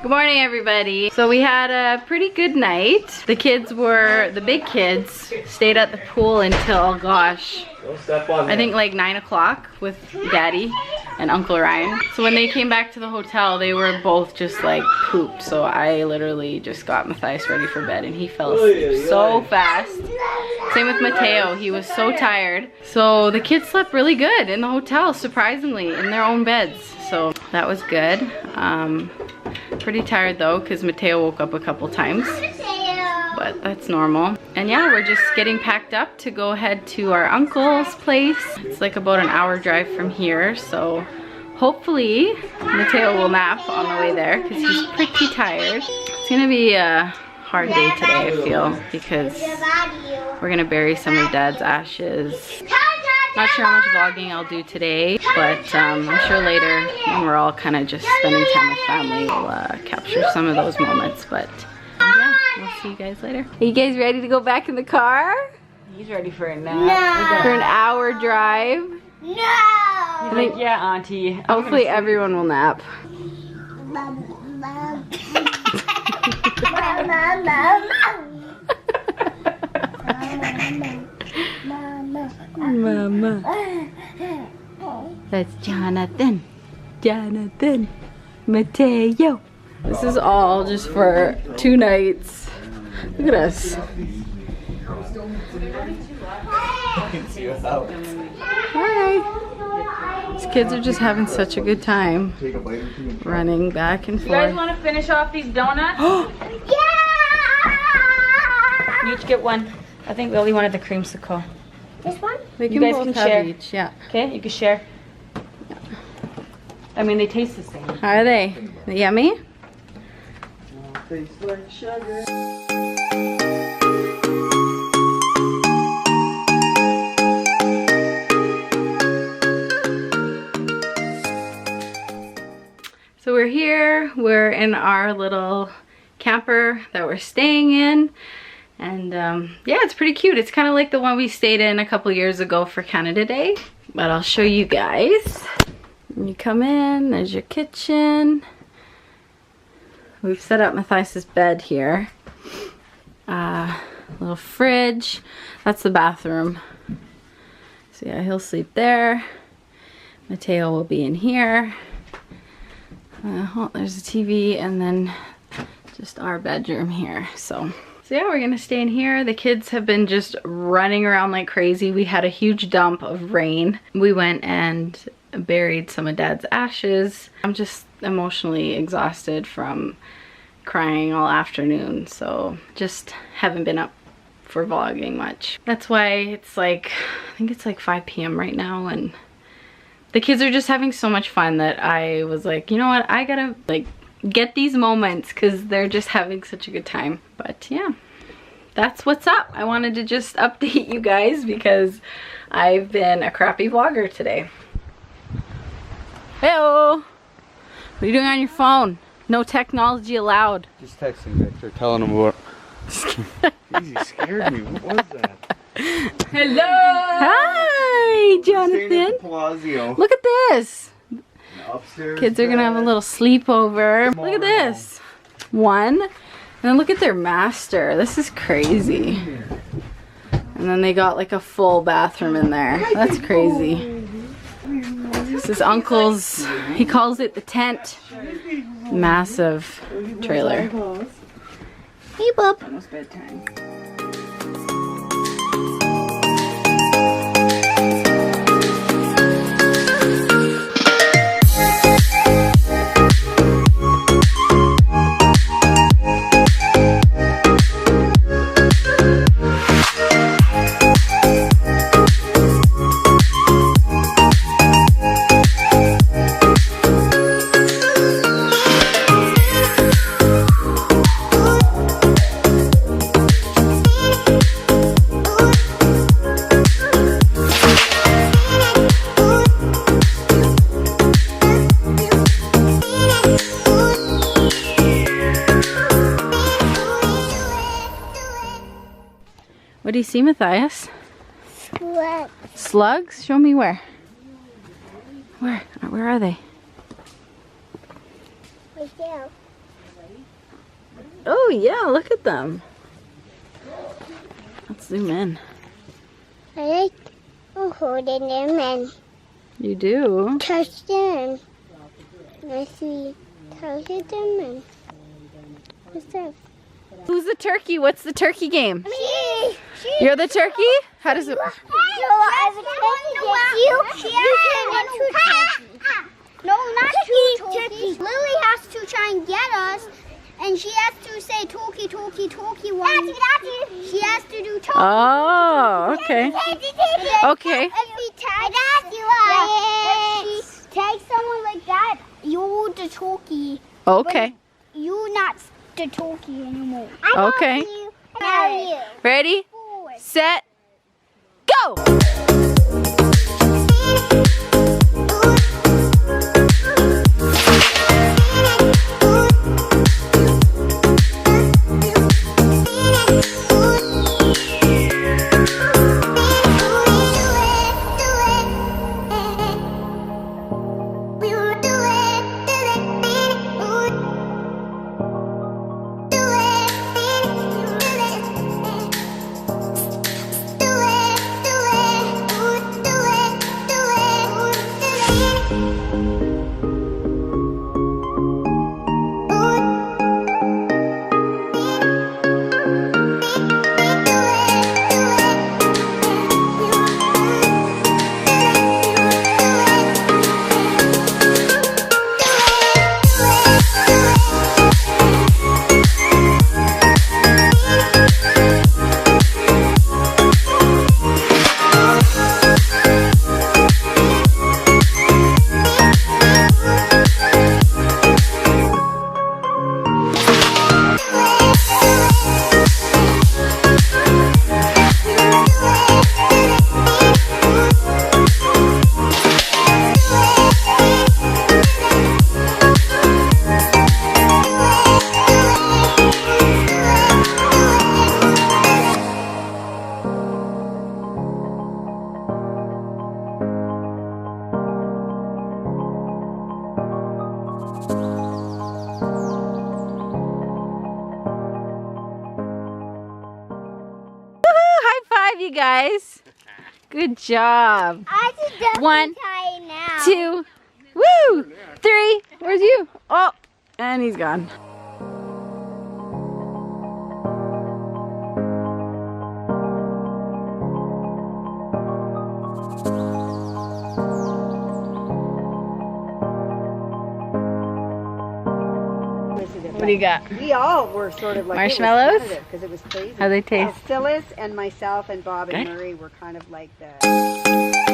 Good morning, everybody. So we had a pretty good night. The big kids stayed at the pool until, gosh, I think like 9 o'clock with Daddy and Uncle Ryan. So when they came back to the hotel, they were both just like pooped. So I literally just got Matthias ready for bed and he fell asleep so fast. Same with Mateo, he was so tired. So the kids slept really good in the hotel, surprisingly, in their own beds. So that was good. Pretty tired though, because Mateo woke up a couple times. But that's normal. And yeah, we're just getting packed up to go head to our uncle's place. It's like about an hour drive from here, so hopefully Mateo will nap on the way there because he's pretty tired. It's gonna be a hard day today, I feel, because we're gonna bury some of Dad's ashes. Not sure how much vlogging I'll do today, but I'm sure later when we're all kind of just spending time with family, we'll capture some of those moments. But yeah, we'll see you guys later. Are you guys ready to go back in the car? He's ready for a nap. No. For an hour drive? No! He's like, yeah, Auntie. Hopefully everyone will nap. Mama. That's Jonathan. Jonathan. Mateo. This is all just for 2 nights. Look at us. Hi. These kids are just having such a good time. Running back and forth. You guys want to finish off these donuts? Yeah! You each get one. I think we only wanted the creamsicle. This one? You guys can share each, yeah. Okay, you can share. Yeah. I mean, they taste the same. How are they? They yummy? Tastes like sugar. So we're here. We're in our little camper that we're staying in. And yeah, it's pretty cute. It's kind of like the one we stayed in a couple years ago for Canada Day. But I'll show you guys. When you come in, there's your kitchen. We've set up Matthias's bed here. Little fridge. That's the bathroom. So yeah, he'll sleep there. Mateo will be in here. Oh, there's a TV and then just our bedroom here. So yeah, we're gonna stay in here. The kids have been just running around like crazy. We had a huge dump of rain. We went and buried some of Dad's ashes. I'm just emotionally exhausted from crying all afternoon, so just haven't been up for vlogging much. That's why it's like, I think it's like 5 p.m. right now, and the kids are just having so much fun that I was like, you know what, I gotta like get these moments because they're just having such a good time. But yeah, that's what's up. I wanted to just update you guys because I've been a crappy vlogger today. Hello. What are you doing on your phone? No technology allowed. Just texting Victor, telling him what. He scared me. What was that? Hello. Hi, Jonathan. Look at this. Upstairs. Kids are gonna have a little sleepover. Look at this. One. And then look at their master. This is crazy. And then they got like a full bathroom in there. That's crazy. This is Uncle's, he calls it the tent. Massive trailer. Hey, bub. Almost bedtime. What do you see, Matthias? Slugs. Slugs? Show me where. Where are they? Right there. Oh yeah, look at them. Let's zoom in. I like holding them and You do? touch them. I see touch them and what's that? Who's the turkey? What's the turkey game? Me. You're the turkey? How does it? So as a turkey gets you, no, not two turkeys. Lily has to try and get us, and she has to say talkie, talkie, talkie one. She has to do talkie. Oh, okay. Okay. If she tags someone like that, you're the talkie. Okay. You're not the talkie anymore. Okay. Now you. Ready? Forward. Set. Go! You guys. Good job. I just 1, now. 2, woo! 3. Where's you? Oh, and he's gone. What do you got? We all were sort of like Marshmallows? because it was crazy. How they taste? Phyllis and myself and Bob and Murray were kind of like the